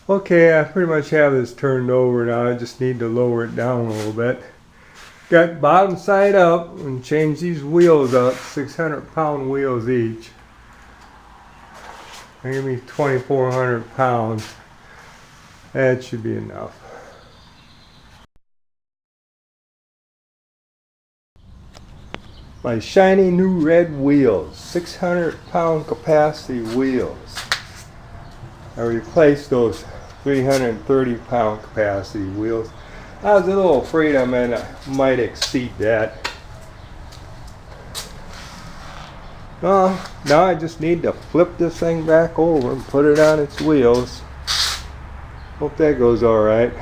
Okay, I pretty much have this turned over now. I just need to lower it down a little bit. Got bottom side up and change these wheels up, 600-pound wheels each. They give me 2,400 pounds. That should be enough. My shiny new red wheels, 600-pound capacity wheels. I replaced those 330-pound capacity wheels. I was a little afraid I might exceed that. Well, now I just need to flip this thing back over and put it on its wheels. Hope that goes alright.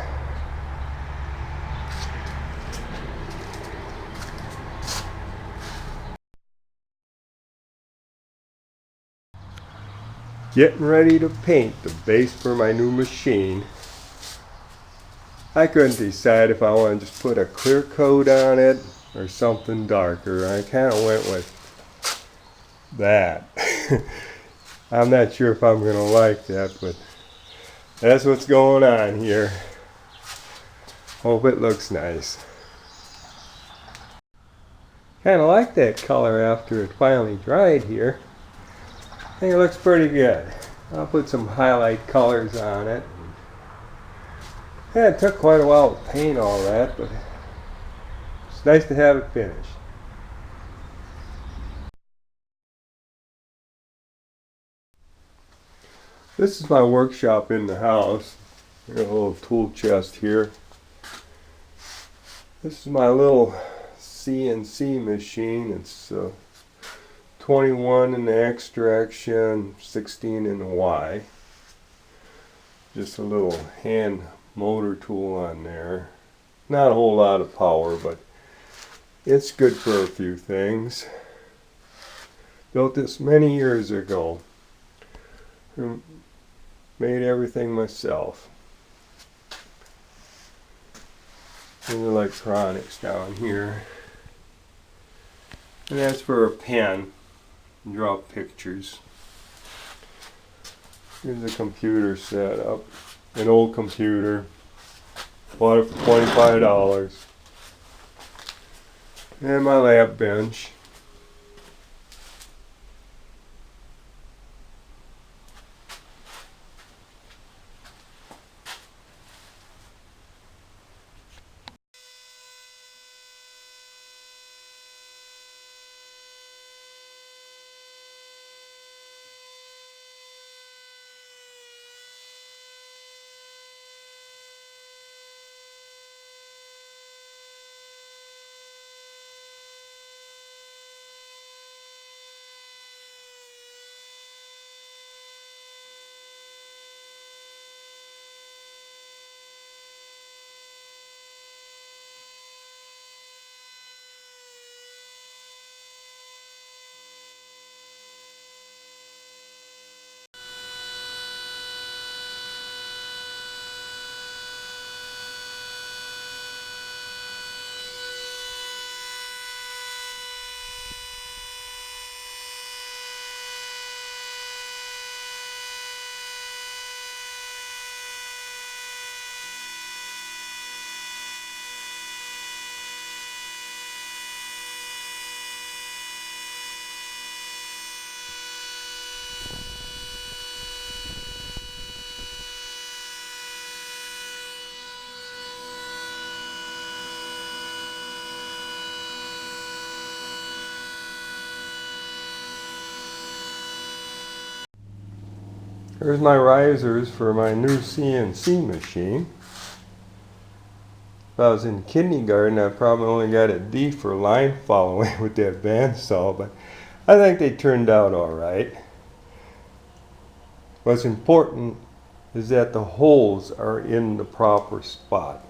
Getting ready to paint the base for my new machine. I couldn't decide if I want to just put a clear coat on it or something darker. I kind of went with that. I'm not sure if I'm going to like that, but that's what's going on here. Hope it looks nice. Kind of like that color after it finally dried here. I think it looks pretty good. I'll put some highlight colors on it. Yeah, it took quite a while to paint all that, but it's nice to have it finished. This is my workshop in the house. Got a little tool chest here. This is my little CNC machine. It's 21 in the X direction, 16 in the Y. Just a little hand motor tool on there. Not a whole lot of power, but it's good for a few things. Built this many years ago. Made everything myself. And the electronics down here. And that's for a pen. Draw pictures. Here's a computer setup. An old computer. Bought it for $25. And my lab bench. Here's my risers for my new CNC machine. If I was in kindergarten, I probably only got a D for line following with that bandsaw, but I think they turned out alright. What's important is that the holes are in the proper spot.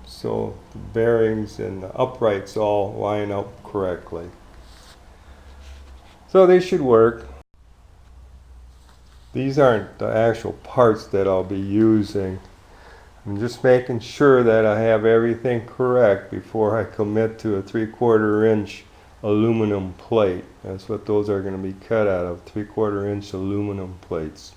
So the bearings and the uprights all line up correctly. So they should work. These aren't the actual parts that I'll be using. I'm just making sure that I have everything correct before I commit to a 3/4 inch aluminum plate. That's what those are going to be cut out of, 3/4 inch aluminum plates.